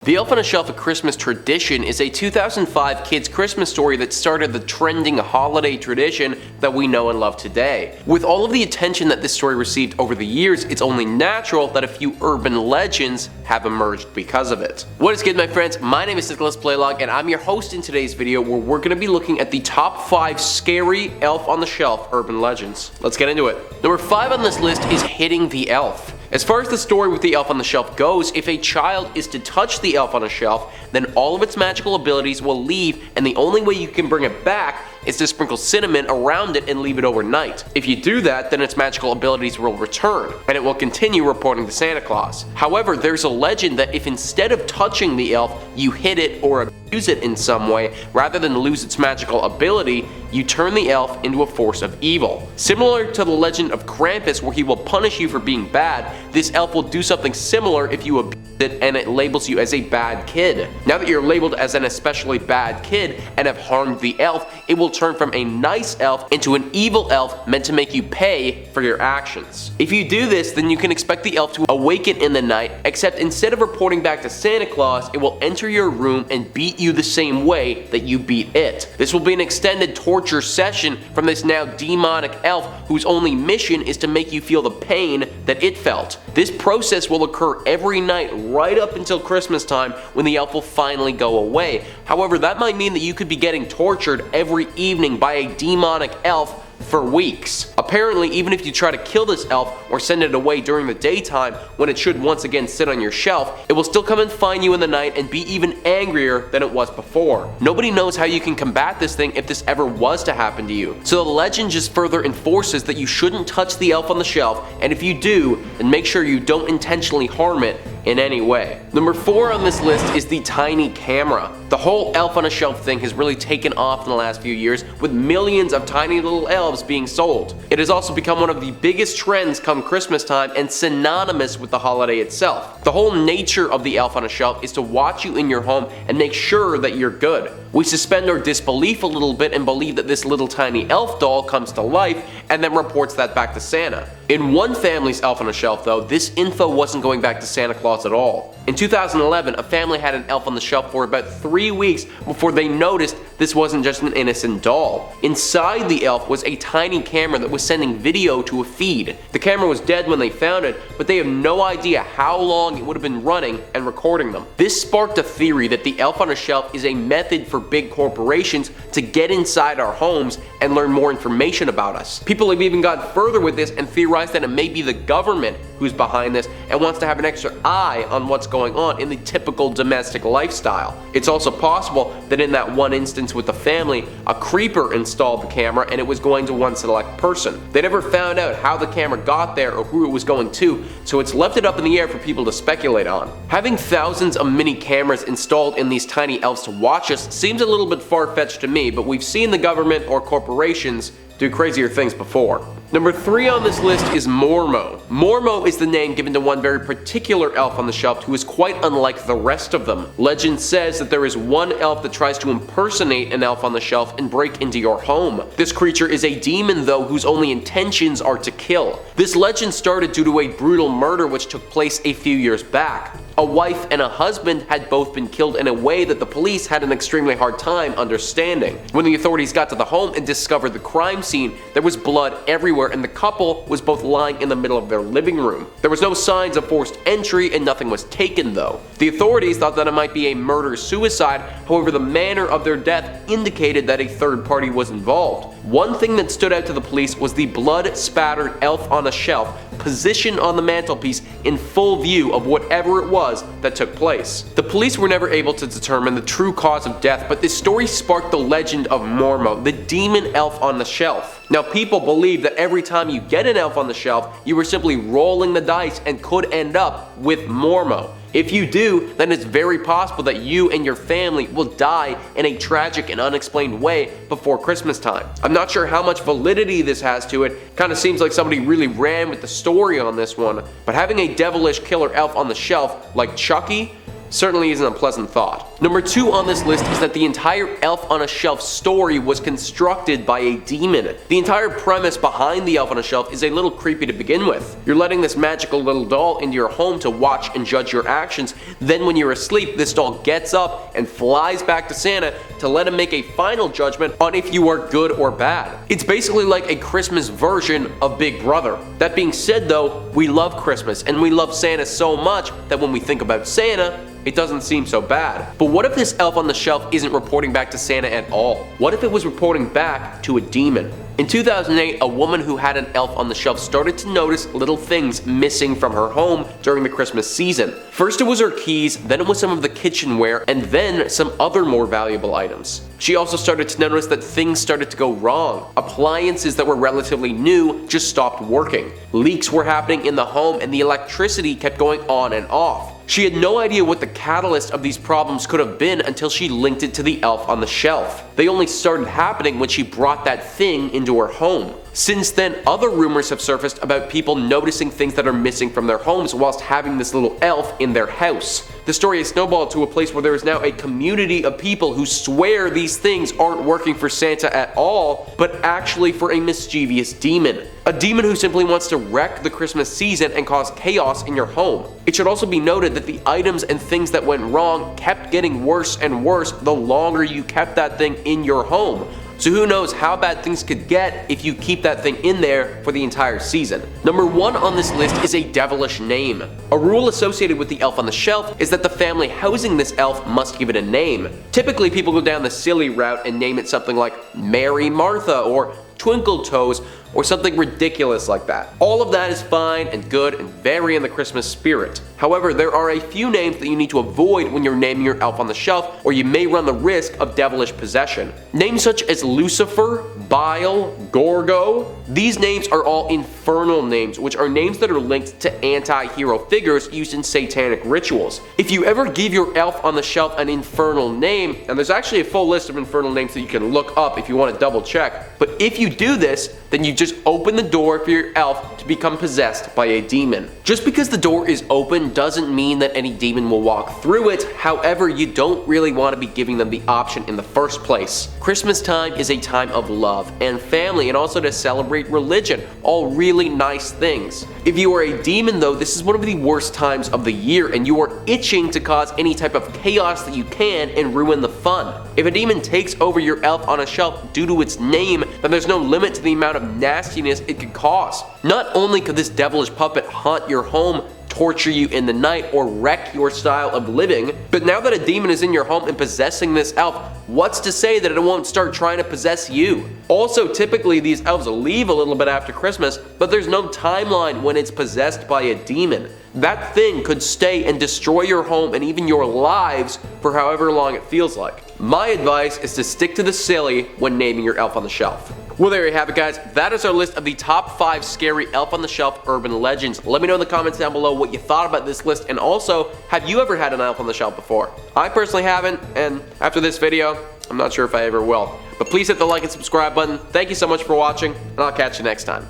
The Elf on a Shelf A Christmas Tradition is a 2005 kids' Christmas story that started the trending holiday tradition that we know and love today. With all of the attention that this story received over the years, it's only natural that a few urban legends have emerged because of it. What is good, my friends? My name is Nicholas Playlog, and I'm your host in today's video where we're going to be looking at the top 5 scary Elf on the Shelf urban legends. Let's get into it. Number 5 on this list is hitting the elf. As far as the story with the Elf on the Shelf goes, if a child is to touch the Elf on a Shelf, then all of its magical abilities will leave, and the only way you can bring it back is to sprinkle cinnamon around it and leave it overnight. If you do that, then its magical abilities will return, and it will continue reporting to Santa Claus. However, there's a legend that if instead of touching the elf, you hit it or abuse it in some way, rather than lose its magical ability, you turn the elf into a force of evil. Similar to the legend of Krampus, where he will punish you for being bad, this elf will do something similar if you abuse it and it labels you as a bad kid. Now that you're labeled as an especially bad kid and have harmed the elf, it will turn from a nice elf into an evil elf meant to make you pay for your actions. If you do this, then you can expect the elf to awaken in the night, except instead of reporting back to Santa Claus, it will enter your room and beat you the same way that you beat it. This will be an extended torture session from this now demonic elf whose only mission is to make you feel the pain that it felt. This process will occur every night right up until Christmas time, when the elf will finally go away. However, that might mean that you could be getting tortured every evening by a demonic elf for weeks. Apparently, even if you try to kill this elf or send it away during the daytime when it should once again sit on your shelf, it will still come and find you in the night and be even angrier than it was before. Nobody knows how you can combat this thing if this ever was to happen to you. So the legend just further enforces that you shouldn't touch the elf on the shelf, and if you do, then make sure you don't intentionally harm it in any way. Number 4 on this list is the tiny camera. The whole Elf on a Shelf thing has really taken off in the last few years, with millions of tiny little elves being sold. It has also become one of the biggest trends come Christmas time and synonymous with the holiday itself. The whole nature of the Elf on a Shelf is to watch you in your home and make sure that you're good. We suspend our disbelief a little bit and believe that this little tiny elf doll comes to life and then reports that back to Santa. In one family's Elf on a Shelf though, this info wasn't going back to Santa Claus at all. In 2011, a family had an Elf on the Shelf for about 3 weeks before they noticed this wasn't just an innocent doll. Inside the elf was a tiny camera that was sending video to a feed. The camera was dead when they found it, but they have no idea how long it would have been running and recording them. This sparked a theory that the Elf on a Shelf is a method for big corporations to get inside our homes and learn more information about us. People have even gone further with this and theorized that it may be the government who's behind this and wants to have an extra eye on what's going on in the typical domestic lifestyle. It's also possible that in that one instance with the family, a creeper installed the camera and it was going to one select person. They never found out how the camera got there or who it was going to, so it's left it up in the air for people to speculate on. Having thousands of mini cameras installed in these tiny elves to watch us seems a little bit far-fetched to me, but we've seen the government or corporations do crazier things before. Number 3 on this list is Mormo. Mormo is the name given to one very particular elf on the shelf who is quite unlike the rest of them. Legend says that there is one elf that tries to impersonate an elf on the shelf and break into your home. This creature is a demon though, whose only intentions are to kill. This legend started due to a brutal murder which took place a few years back. A wife and a husband had both been killed in a way that the police had an extremely hard time understanding. When the authorities got to the home and discovered the crime scene, there was blood everywhere and the couple was both lying in the middle of their living room. There was no signs of forced entry and nothing was taken though. The authorities thought that it might be a murder-suicide, however the manner of their death indicated that a third party was involved. One thing that stood out to the police was the blood-spattered elf on a shelf positioned on the mantelpiece in full view of whatever it was that took place. The police were never able to determine the true cause of death, but this story sparked the legend of Mormo, the demon elf on the shelf. Now, people believe that every time you get an elf on the shelf, you are simply rolling the dice and could end up with Mormo. If you do, then it's very possible that you and your family will die in a tragic and unexplained way before Christmas time. I'm not sure how much validity this has to it. Kind of seems like somebody really ran with the story on this one, but having a devilish killer elf on the shelf like Chucky certainly isn't a pleasant thought. Number 2 on this list is that the entire Elf on a Shelf story was constructed by a demon. The entire premise behind the Elf on a Shelf is a little creepy to begin with. You're letting this magical little doll into your home to watch and judge your actions, then when you're asleep, this doll gets up and flies back to Santa to let him make a final judgment on if you are good or bad. It's basically like a Christmas version of Big Brother. That being said though, we love Christmas and we love Santa so much that when we think about Santa, it doesn't seem so bad. But what if this Elf on the Shelf isn't reporting back to Santa at all? What if it was reporting back to a demon? In 2008, a woman who had an elf on the shelf started to notice little things missing from her home during the Christmas season. First it was her keys, then it was some of the kitchenware, and then some other more valuable items. She also started to notice that things started to go wrong. Appliances that were relatively new just stopped working. Leaks were happening in the home and the electricity kept going on and off. She had no idea what the catalyst of these problems could have been until she linked it to the elf on the shelf. They only started happening when she brought that thing into her home. Since then, other rumors have surfaced about people noticing things that are missing from their homes whilst having this little elf in their house. The story has snowballed to a place where there is now a community of people who swear these things aren't working for Santa at all, but actually for a mischievous demon. A demon who simply wants to wreck the Christmas season and cause chaos in your home. It should also be noted that the items and things that went wrong kept getting worse and worse the longer you kept that thing in your home. So who knows how bad things could get if you keep that thing in there for the entire season. Number 1 on this list is a devilish name. A rule associated with the elf on the shelf is that the family housing this elf must give it a name. Typically people go down the silly route and name it something like Mary Martha or Twinkle Toes or something ridiculous like that. All of that is fine and good and very in the Christmas spirit. However, there are a few names that you need to avoid when you're naming your elf on the shelf, or you may run the risk of devilish possession. Names such as Lucifer, Bile, Gorgo, these names are all infernal names, which are names that are linked to anti-hero figures used in satanic rituals. If you ever give your elf on the shelf an infernal name, and there's actually a full list of infernal names that you can look up if you want to double check, but if you do this, then you just open the door for your elf to become possessed by a demon. Just because the door is open doesn't mean that any demon will walk through it. However, you don't really want to be giving them the option in the first place. Christmas time is a time of love and family, and also to celebrate religion, all really nice things. If you are a demon though, this is one of the worst times of the year and you are itching to cause any type of chaos that you can and ruin the fun. If a demon takes over your elf on a shelf due to its name, then there's no limit to the amount of nastiness it could cause. Not only could this devilish puppet haunt your home, torture you in the night, or wreck your style of living, but now that a demon is in your home and possessing this elf, what's to say that it won't start trying to possess you? Also, typically these elves leave a little bit after Christmas, but there's no timeline when it's possessed by a demon. That thing could stay and destroy your home and even your lives for however long it feels like. My advice is to stick to the silly when naming your elf on the shelf. Well, there you have it, guys. That is our list of the top 5 scary elf on the shelf urban legends. Let me know in the comments down below what you thought about this list, and also, have you ever had an elf on the shelf before? I personally haven't, and after this video, I'm not sure if I ever will. But please hit the like and subscribe button. Thank you so much for watching, and I'll catch you next time.